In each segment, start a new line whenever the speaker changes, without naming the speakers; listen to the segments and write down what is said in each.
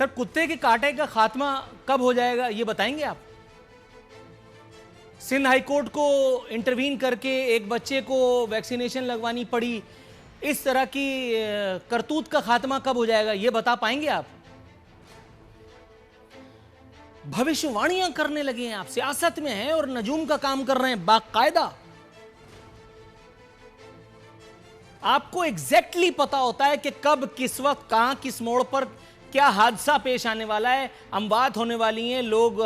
سر کتے کے کاٹے کا خاتمہ کب ہو جائے گا یہ بتائیں گے آپ؟ سندھ ہائی کورٹ کو انٹروین کر کے ایک بچے کو ویکسینیشن لگوانی پڑی، اس طرح کی کرتوت کا خاتمہ کب ہو جائے گا یہ بتا پائیں گے آپ؟ بھوشیوانیاں کرنے لگے ہیں آپ، سیاست میں ہیں اور نجوم کا کام کر رہے ہیں باقاعدہ. آپ کو ایگزیکٹلی پتا ہوتا ہے کہ کب کس وقت کہاں کس موڑ پر کیا حادثہ پیش آنے والا ہے، اموات ہونے والی ہیں، لوگ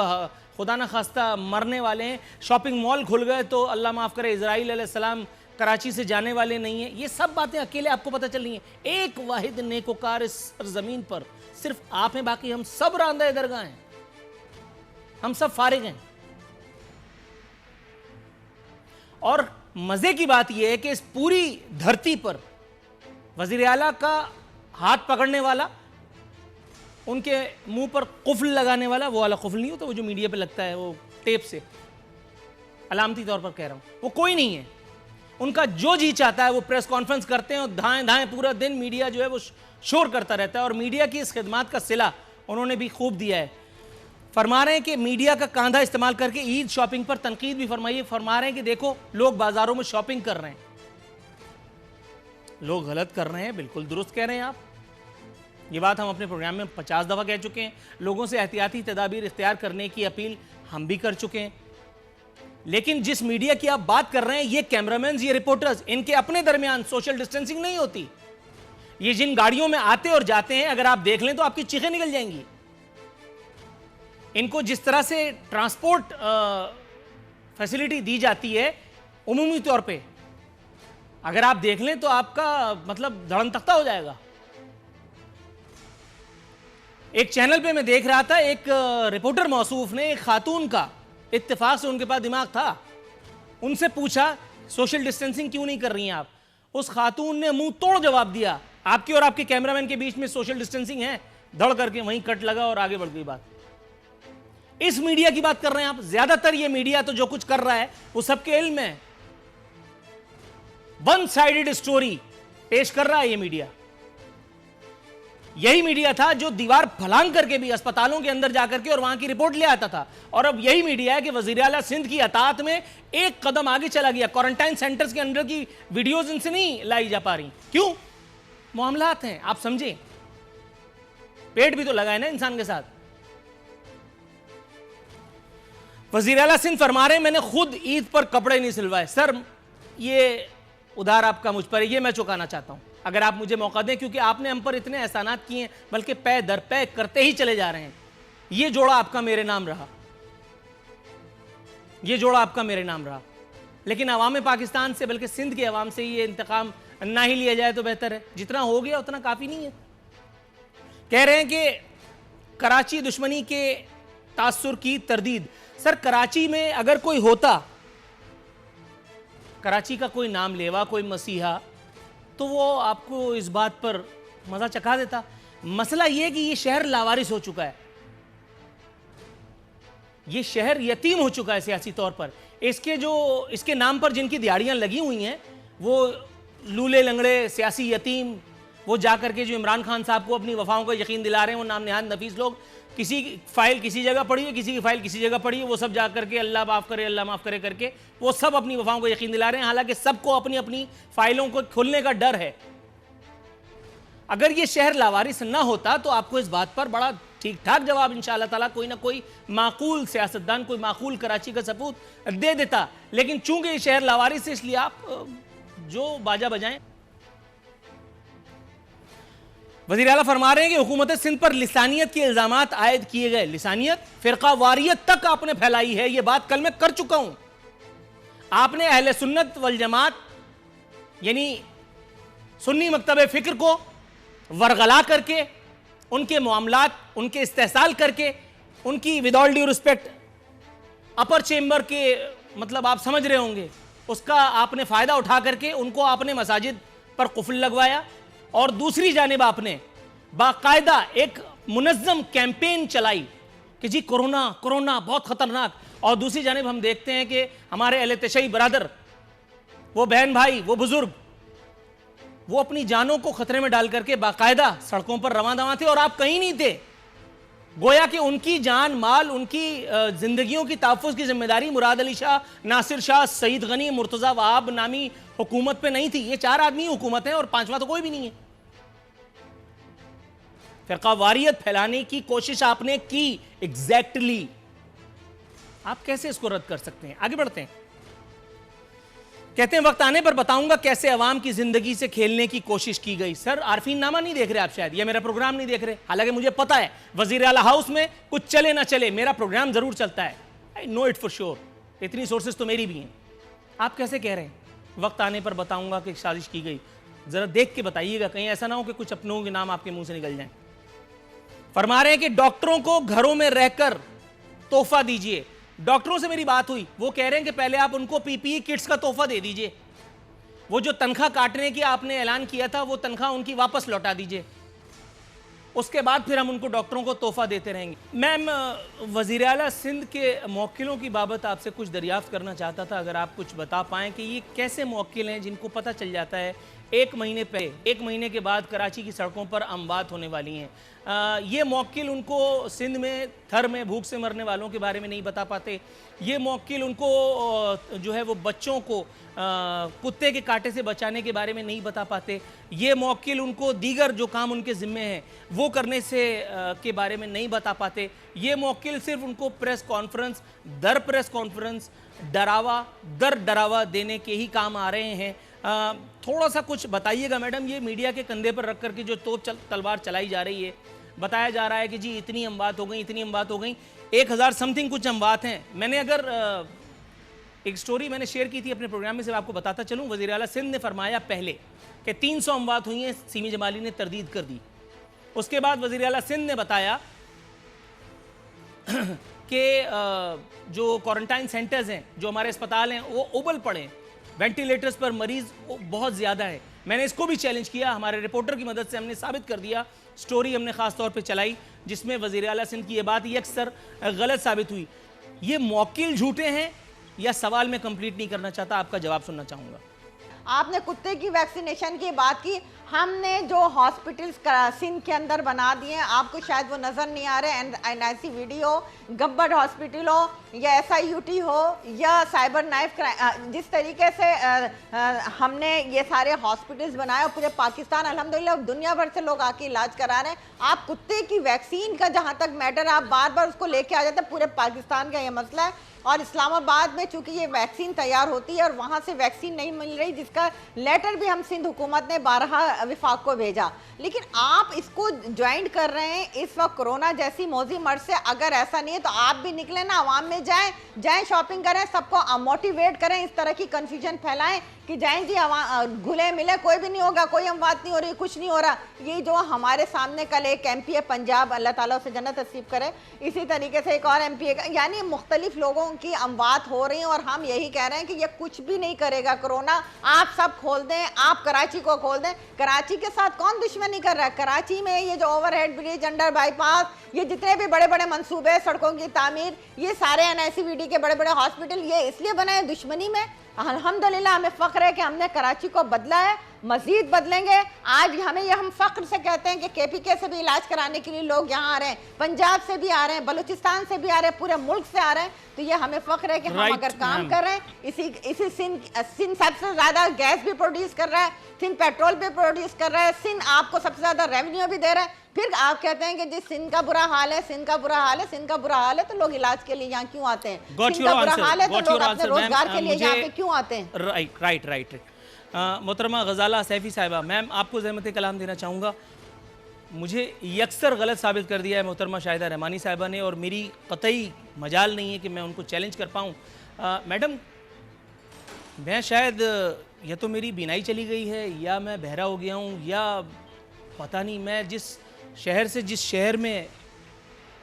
خدا نہ خواستہ مرنے والے ہیں، شاپنگ مال کھل گئے تو اللہ معاف کرے اسرائیل علیہ السلام کراچی سے جانے والے نہیں ہیں. یہ سب باتیں اکیلے آپ کو پتہ چل رہی ہیں. ایک واحد نیکوکار اس زمین پر صرف آپ ہیں، باقی ہم سب راندہ درگاہ ہیں، ہم سب فارغ ہیں. اور مزے کی بات یہ ہے کہ اس پوری دھرتی پر وزیر اعلیٰ کا ہاتھ پکڑنے والا، ان کے منہ پر قفل لگانے والا، وہ والا قفل نہیں ہوتا وہ جو میڈیا پہ لگتا ہے وہ ٹیپ سے، علامتی طور پر کہہ رہا ہوں، وہ کوئی نہیں ہے. ان کا جو جی چاہتا ہے وہ پریس کانفرنس کرتے ہیں اور دھائیں دھائیں پورا دن میڈیا جو ہے وہ شور کرتا رہتا ہے. اور میڈیا کی اس خدمات کا صلہ انہوں نے بھی خوب دیا ہے. فرما رہے ہیں کہ میڈیا کا کاندھا استعمال کر کے عید شاپنگ پر تنقید بھی فرمائی ہے. فرما رہے ہیں کہ دیکھو لوگ بازاروں میں شاپنگ کر رہے ہیں، لوگ غلط کر رہے ہیں، بالکل درست کہہ رہے ہیں آپ. یہ بات ہم اپنے پروگرام میں 50 دفعہ کہہ چکے ہیں. لوگوں سے احتیاطی تدابیر اختیار کرنے کی اپیل ہم بھی کر چکے ہیں. لیکن جس میڈیا کی آپ بات کر رہے ہیں، یہ کیمرامینز، یہ رپورٹرز، ان کے اپنے درمیان سوشل ڈسٹنسنگ نہیں ہوتی. یہ جن گاڑیوں میں آتے اور جاتے ہیں اگر آپ دیکھ لیں تو آپ کی چیخیں نکل جائیں گی. ان کو جس طرح سے ٹرانسپورٹ فیسلٹی دی جاتی ہے عمومی طور پہ، اگر آپ دیکھ لیں تو آپ کا مطلب دھڑن تختہ ہو جائے گا. ایک چینل پہ میں دیکھ رہا تھا، ایک رپورٹر موصوف نے ایک خاتون کا، اتفاق سے ان کے پاس دماغ تھا، ان سے پوچھا سوشل ڈسٹنسنگ کیوں نہیں کر رہی ہیں آپ؟ اس خاتون نے منہ توڑ جواب دیا، آپ کی اور آپ کے کیمرامین کے بیچ میں سوشل ڈسٹنسنگ ہے. دھڑ کر کے وہیں کٹ لگا اور آگے بڑھ گئی بات. اس میڈیا کی بات کر رہے ہیں آپ. زیادہ تر یہ میڈیا تو جو کچھ کر رہا ہے وہ سب کے علم ہے. ون سائیڈڈ سٹوری پیش کر رہا ہے یہ میڈیا. یہی میڈیا تھا جو دیوار پھلانگ کر کے بھی اسپتالوں کے اندر جا کر کے اور وہاں کی رپورٹ لے آتا تھا. اور اب یہی میڈیا ہے کہ وزیر اعلیٰ سندھ کی اطاعت میں ایک قدم آگے چلا گیا. کوارنٹائن سینٹرز کے اندر کی ویڈیوز ان سے نہیں لائی جا پا رہی. کیوں؟ معاملات ہیں، آپ سمجھیں. پیٹ بھی تو لگا ہے نا انسان کے ساتھ. وزیر اعلیٰ سندھ فرما رہے ہیں میں نے خود عید پر کپڑے نہیں سلوائے. سر یہ ادھار آپ کا مجھ پر ہے، یہ میں چکانا چاہتا ہوں اگر آپ مجھے موقع دیں، کیونکہ آپ نے ہم پر اتنے احسانات کیے ہیں بلکہ پے در پے کرتے ہی چلے جا رہے ہیں. یہ جوڑا آپ کا میرے نام رہا، یہ جوڑا آپ کا میرے نام رہا. لیکن عوام پاکستان سے بلکہ سندھ کے عوام سے یہ انتقام نہ ہی لیا جائے تو بہتر ہے. جتنا ہو گیا اتنا کافی نہیں ہے. کہہ رہے ہیں کہ کراچی دشمنی کے تاثر کی تردید. سر کراچی میں اگر کوئی ہوتا، کراچی کا کوئی نام لیوا، کوئی مسیحا، تو وہ آپ کو اس بات پر مزہ چکھا دیتا. مسئلہ یہ ہے کہ یہ شہر لاوارث ہو چکا ہے، یہ شہر یتیم ہو چکا ہے سیاسی طور پر. اس کے نام پر جن کی دیہڑیاں لگی ہوئی ہیں وہ لولے لنگڑے سیاسی یتیم، وہ جا کر کے جو عمران خان صاحب کو اپنی وفاؤں کا یقین دلا رہے ہیں، وہ نام نہاد نفیس لوگ، کسی کی فائل کسی جگہ پڑی ہے، کسی کی فائل کسی جگہ پڑی ہے، وہ سب جا کر کے اللہ معاف کرے اللہ معاف کرے کر کے وہ سب اپنی وفاؤں کو یقین دلا رہے ہیں. حالانکہ سب کو اپنی اپنی فائلوں کو کھلنے کا ڈر ہے. اگر یہ شہر لاوارث نہ ہوتا تو آپ کو اس بات پر بڑا ٹھیک ٹھاک جواب انشاءاللہ تعالیٰ کوئی نہ کوئی معقول سیاستدان، کوئی معقول کراچی کا سپوت دے دیتا. لیکن چونکہ یہ شہر لاوارث ہے اس لیے آپ جو باجا بجائیں. وزیر اعلیٰ فرما رہے ہیں کہ حکومت سندھ پر لسانیت کے الزامات عائد کیے گئے. لسانیت، فرقہ واریت تک آپ نے پھیلائی ہے. یہ بات کل میں کر چکا ہوں. آپ نے اہل سنت والجماعت یعنی سنی مکتب فکر کو ورغلا کر کے، ان کے معاملات، ان کے استحصال کر کے، ان کی with all due respect upper chamber کے مطلب آپ سمجھ رہے ہوں گے، اس کا آپ نے فائدہ اٹھا کر کے ان کو آپ نے مساجد پر قفل لگوایا. اور دوسری جانب آپ نے باقاعدہ ایک منظم کیمپین چلائی کہ جی کرونا کرونا بہت خطرناک. اور دوسری جانب ہم دیکھتے ہیں کہ ہمارے اہل تشیع برادر، وہ بہن بھائی، وہ بزرگ، وہ اپنی جانوں کو خطرے میں ڈال کر کے باقاعدہ سڑکوں پر رواں دواں تھے اور آپ کہیں نہیں تھے. گویا کہ ان کی جان مال ان کی زندگیوں کی تحفظ کی ذمہ داری مراد علی شاہ، ناصر شاہ، سعید غنی، مرتضی وہاب نامی حکومت پہ نہیں تھی. یہ 4 آدمی حکومت ہیں اور 5واں تو کوئی بھی نہیں ہے. فرقہ واریت پھیلانے کی کوشش آپ نے کی ایگزیکٹلی. آپ کیسے اس کو رد کر سکتے ہیں؟ آگے بڑھتے ہیں. کہتے ہیں وقت آنے پر بتاؤں گا کیسے عوام کی زندگی سے کھیلنے کی کوشش کی گئی. سر عارفین نامہ نہیں دیکھ رہے آپ شاید، یا میرا پروگرام نہیں دیکھ رہے. حالانکہ مجھے پتا ہے وزیر اعلیٰ ہاؤس میں کچھ چلے نہ چلے میرا پروگرام ضرور چلتا ہے. I know it for sure. اتنی سورسز تو میری بھی ہیں. آپ کیسے کہہ رہے ہیں وقت آنے پر بتاؤں گا کہ سازش کی گئی؟ ذرا دیکھ کے بتائیے گا، کہیں ایسا نہ ہو کہ کچھ اپنوں کے نام آپ کے منہ سے نکل جائیں. فرما رہے ہیں کہ ڈاکٹروں کو گھروں میں رہ کر تحفہ دیجئے. ڈاکٹروں سے میری بات ہوئی، وہ کہہ رہے ہیں کہ پہلے آپ ان کو پی پی ای کٹس کا تحفہ دے دیجئے. وہ جو تنخواہ کاٹنے کی آپ نے اعلان کیا تھا وہ تنخواہ ان کی واپس لوٹا دیجئے. اس کے بعد پھر ہم ان کو ڈاکٹروں کو تحفہ دیتے رہیں گے. میم وزیر اعلیٰ سندھ کے موکلوں کی بابت آپ سے کچھ دریافت کرنا چاہتا تھا، اگر آپ کچھ بتا پائیں کہ یہ کیسے موکل ہیں جن کو پتہ چل جاتا ہے ایک مہینے کے بعد کراچی کی سڑکوں پر اموات ہونے والی ہیں. یہ موکل ان کو سندھ میں تھر میں بھوک سے مرنے والوں کے بارے میں نہیں بتا پاتے. یہ موکل ان کو جو ہے وہ بچوں کو کتے کے کاٹے سے بچانے کے بارے میں نہیں بتا پاتے. یہ موکل ان کو دیگر جو کام ان کے ذمے ہیں وہ کرنے سے کے بارے میں نہیں بتا پاتے. یہ موکل صرف ان کو پریس کانفرنس در پریس کانفرنس ڈراوا در ڈراوا دینے کے ہی کام آ رہے ہیں. تھوڑا سا کچھ بتائیے گا میڈم. یہ میڈیا کے کندھے پر رکھ کر کے جو توپ تلوار چلائی جا رہی ہے، بتایا جا رہا ہے کہ جی اتنی اموات ہو گئیں 1000 سمتھنگ کچھ اموات ہیں. میں نے اگر ایک سٹوری میں نے شیئر کی تھی اپنے پروگرام میں سے آپ کو بتاتا چلوں. وزیر اعلیٰ سندھ نے فرمایا پہلے کہ 300 اموات ہوئی ہیں، سیمی جمالی نے تردید کر دی. اس کے بعد وزیر اعلیٰ سندھ نے بتایا کہ جو کوارنٹائن سینٹرز ہیں، جو ہمارے اسپتال ہیں، وہ ابل پڑے، وینٹیلیٹرز پر مریض بہت زیادہ ہے. میں نے اس کو بھی چیلنج کیا، ہمارے رپورٹر کی مدد سے ہم نے ثابت کر دیا. سٹوری ہم نے خاص طور پہ چلائی جس میں وزیر اعلیٰ سندھ کی یہ بات اکثر غلط ثابت ہوئی. یہ موکل جھوٹے ہیں یا سوال میں کمپلیٹ نہیں کرنا چاہتا، آپ کا جواب سننا چاہوں گا.
آپ نے کتے کی ویکسینیشن کی بات کی. ہم نے جو ہاسپٹلز سندھ کے اندر بنا دیے ہیں، آپ کو شاید وہ نظر نہیں آ رہے. این آئی سی وی ڈی ہو، گبر ہاسپٹل ہو، یا ایس آئی یو ٹی ہو، یا سائبر نائف، جس طریقے سے ہم نے یہ سارے ہاسپٹلز بنائے پورے پاکستان، الحمدللہ دنیا بھر سے لوگ آ کے علاج کرا رہے ہیں. آپ کتے کی ویکسین کا جہاں تک میٹر، آپ بار بار اس کو لے کے آ جاتے ہیں. پورے پاکستان کا یہ مسئلہ ہے. اور اسلام آباد میں چونکہ یہ ویکسین تیار ہوتی ہے اور وہاں سے ویکسین نہیں مل رہی، جس کا لیٹر بھی ہم سندھ حکومت نے بارہا وفاق کو بھیجا. لیکن آپ اس کو جوائنٹ کر رہے ہیں اس وقت کرونا جیسی موذی مرض سے. اگر ایسا نہیں ہے تو آپ بھی نکلیں نا، عوام میں جائیں شاپنگ کریں، سب کو موٹیویٹ کریں، اس طرح کی کنفیوژن پھیلائیں کہ جائیں جی گھلے ملے، کوئی بھی نہیں ہوگا، کوئی اموات نہیں ہو رہی، کچھ نہیں ہو رہا. یہ جو ہمارے سامنے کل ایک ایم پی ہے پنجاب، اللہ تعالیٰ اسے جنت نصیب کرے، اسی طریقے سے ایک اور ایم پی ہے، یعنی مختلف لوگوں کی اموات ہو رہی ہیں اور ہم یہی کہہ رہے ہیں کہ یہ کچھ بھی نہیں کرے گا کرونا. آپ سب کھول دیں، آپ کراچی کو کھول دیں. کراچی کے ساتھ کون دشمنی کر رہا ہے؟ کراچی میں یہ جو overhead bridge, under bypass, یہ جتنے بھی بڑے بڑے منصوبے، سڑکوں کی تعمیر، یہ سارے این آئی سی وی ڈی کے بڑے بڑے ہاسپٹل یہ اس لیے بنائے دشمنی میں. الحمدللہ ہمیں فخر ہے کہ ہم نے کراچی کو بدلا ہے، مزید بدلیں گے. آج ہم فخر سے کہتے ہیں کہ کے پی کے سے بھی علاج کرانے کے لیے لوگ یہاں آ رہے ہیں، پنجاب سے بھی آ رہے ہیں، بلوچستان سے بھی آ رہے ہیں، پورے ملک سے آ رہے ہیں. تو یہ ہمیں فخر ہے کہ ہم اگر کام کر رہے ہیں. اسی سندھ سب سے زیادہ گیس بھی پروڈیوس کر رہا ہے، سندھ پیٹرول بھی پروڈیوس کر رہا ہے، سندھ آپ کو سب سے زیادہ ریونیو بھی دے رہا ہے. پھر آپ کہتے ہیں کہ جی سندھ کا برا حال ہے، سندھ کا برا حال ہے. سندھ کا برا حال ہے تو لوگ علاج کے لیے یہاں کیوں آتے ہیں؟ سندھ کا برا حال ہے تو لوگ اپنے روزگار کے لیے یہاں پہ کیوں آتے ہیں؟
رائٹ. محترمہ غزالہ سیفی صاحبہ، میم آپ کو زحمت کلام دینا چاہوں گا. مجھے یکسر غلط ثابت کر دیا ہے محترمہ شاہدہ رحمانی صاحبہ نے، اور میری قطعی مجال نہیں ہے کہ میں ان کو چیلنج کر پاؤں. میڈم میں شاید یا تو میری بینائی چلی گئی ہے یا میں بہرا ہو گیا ہوں، یا پتہ نہیں. میں جس شہر میں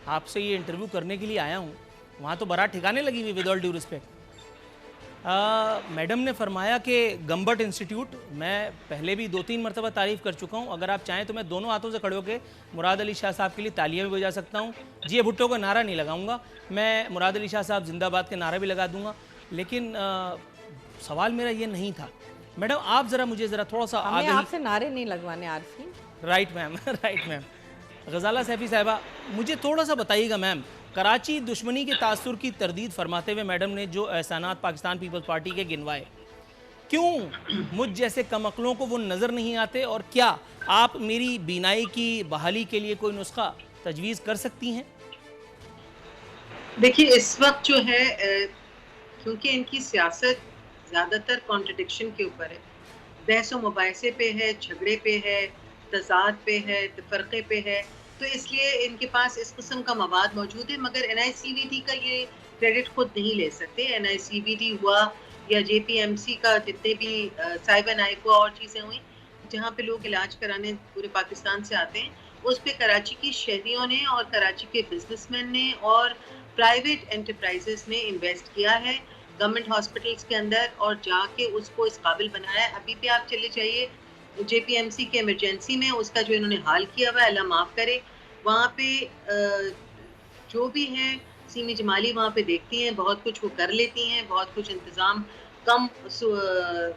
آپ سے یہ انٹرویو کرنے کے لیے آیا ہوں وہاں تو برات ٹھکانے لگی ہوئی، with all due respect. Madam نے فرمایا کہ گمبٹ انسٹیٹیوٹ، میں پہلے بھی 2-3 مرتبہ تعریف کر چکا ہوں. اگر آپ چاہیں تو میں دونوں ہاتھوں سے کھڑے ہو کے مراد علی شاہ صاحب کے لیے تالیاں بھی بجا سکتا ہوں. جی بھٹو کا نعرہ نہیں لگاؤں گا، میں مراد علی شاہ صاحب زندہ باد کے نعرہ بھی لگا دوں گا. لیکن سوال میرا یہ نہیں تھا. میڈم آپ ذرا مجھے تھوڑا سا
ہمیں آپ سے نعرے نہیں لگوانے عارفین.
Right ma'am. غزالہ سیفی صاحبہ، مجھے تھوڑا سا بتائیے گا میم، کراچی دشمنی کے تاثر کی تردید فرماتے ہوئے میڈم نے جو احسانات پاکستان پیپلز پارٹی کے گنوائے، کیوں مجھ جیسے کم عقلوں کو وہ نظر نہیں آتے، اور کیا آپ میری بینائی کی بحالی کے لیے کوئی نسخہ تجویز کر سکتی ہیں؟
دیکھیے اس وقت جو ہے کیونکہ ان کی سیاست زیادہ تر کانٹرڈکشن کے اوپر ہے، بحث و مباحثے پہ ہے، جھگڑے پہ ہے، تضاد پہ ہے، تفرقے پہ ہے، تو اس لیے ان کے پاس اس قسم کا مواد موجود ہے. مگر این آئی سی وی ڈی کا یہ کریڈٹ خود نہیں لے سکتے. این آئی سی وی ڈی ہوا یا جے پی ایم سی کا جتنے بھی سائبر نائکو اور چیزیں ہوئیں جہاں پہ لوگ علاج کرانے پورے پاکستان سے آتے ہیں، اس پہ کراچی کی شہریوں نے اور کراچی کے بزنس مین نے اور پرائیویٹ انٹرپرائزز نے انویسٹ کیا ہے گورنمنٹ ہاسپٹلس کے اندر اور جا کے اس کو اس قابل بنایا ہے. ابھی بھی آپ چلے جائیے جے پی ایم سی کے ایمرجنسی میں، اس کا جو انہوں نے حال کیا ہوا ہے اللہ معاف کرے، وہاں پہ جو بھی ہیں سیمی جمالی وہاں پہ دیکھتی ہیں، بہت کچھ وہ کر لیتی ہیں، بہت کچھ انتظام کم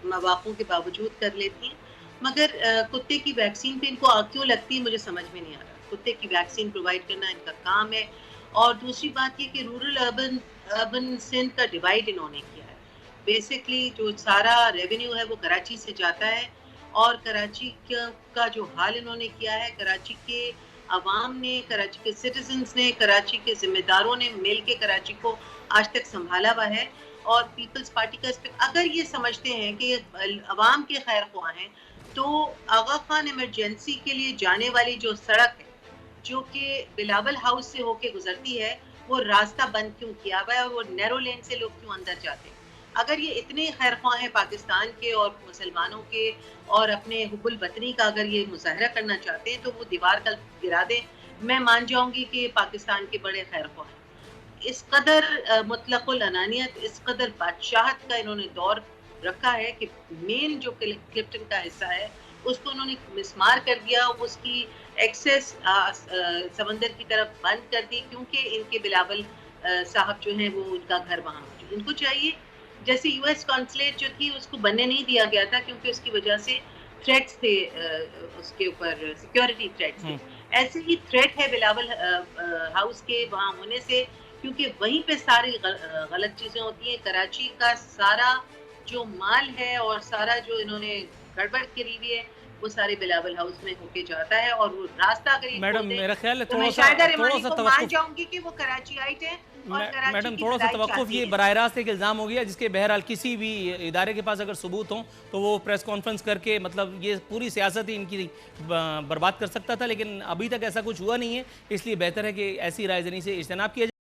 مواقعوں کے باوجود کر لیتی ہیں. مگر کتے کی ویکسین پہ ان کو آگ کیوں لگتی ہے مجھے سمجھ میں نہیں آ رہا. کتے کی ویکسین پرووائڈ کرنا ان کا کام ہے. اور دوسری بات یہ کہ رورل اربن سندھ کا ڈیوائیڈ انہوں نے کیا ہے. بیسکلی جو سارا ریونیو ہے وہ کراچی سے جاتا ہے، اور کراچی کا جو حال انہوں نے کیا ہے، کراچی کے عوام نے، کراچی کے سٹیزنز نے، کراچی کے ذمہ داروں نے مل کے کراچی کو آج تک سنبھالا ہوا ہے. اور پیپلز پارٹی کا اگر یہ سمجھتے ہیں کہ یہ عوام کے خیر خواہ ہیں تو آغا خان ایمرجنسی کے لیے جانے والی جو سڑک ہے جو کہ بلاول ہاؤس سے ہو کے گزرتی ہے، وہ راستہ بند کیوں کیا ہوا ہے اور وہ نیرو لین سے لوگ کیوں اندر جاتے ہیں؟ اگر یہ اتنے خیر خواہ ہیں پاکستان کے اور مسلمانوں کے اور اپنے حب الوطنی کا اگر یہ مظاہرہ کرنا چاہتے ہیں تو وہ دیوار کا گرا دیں. میں مان جاؤں گی کہ پاکستان کے بڑے خیر خواہ ہیں. اس قدر مطلق العنانیت، اس قدر بادشاہت کا انہوں نے دور رکھا ہے کہ مین جو کلپٹن کا حصہ ہے اس کو انہوں نے مسمار کر دیا، اس کی ایکسیس سمندر کی طرف بند کر دی، کیونکہ ان کے بلاول صاحب جو ہیں وہ ان کا گھر وہاں موجود. ان کو چاہیے جیسے یو ایس کانسلیٹ جو تھی اس کو بننے نہیں دیا گیا تھا کیونکہ اس کی وجہ سے تھریٹس تھے، اس کے اوپر سیکیورٹی تھریٹس تھے، ایسے ہی تھریٹ ہے بلاول ہاؤس کے وہاں ہونے سے، کیونکہ وہیں پہ ساری غلط چیزیں ہوتی ہیں. کراچی کا سارا جو مال ہے اور سارا جو انہوں نے گڑبڑ کری ہوئی ہے وہ سارے بلاول ہاؤس میں ہو کے جاتا ہے. اور وہ راستہ اگر یہ
میڈم میرا خیال ہے
تو میں شاہدہ رحمانی کو مان جاؤں گی کہ وہ کراچی آئٹ ہے.
میڈم تھوڑا سا توقف، یہ براہ راست ایک الزام ہو گیا جس کے بہرحال کسی بھی ادارے کے پاس اگر ثبوت ہوں تو وہ پریس کانفرنس کر کے مطلب یہ پوری سیاست ہی ان کی برباد کر سکتا تھا، لیکن ابھی تک ایسا کچھ ہوا نہیں ہے، اس لیے بہتر ہے کہ ایسی رائے زنی سے اجتناب کیا جائے.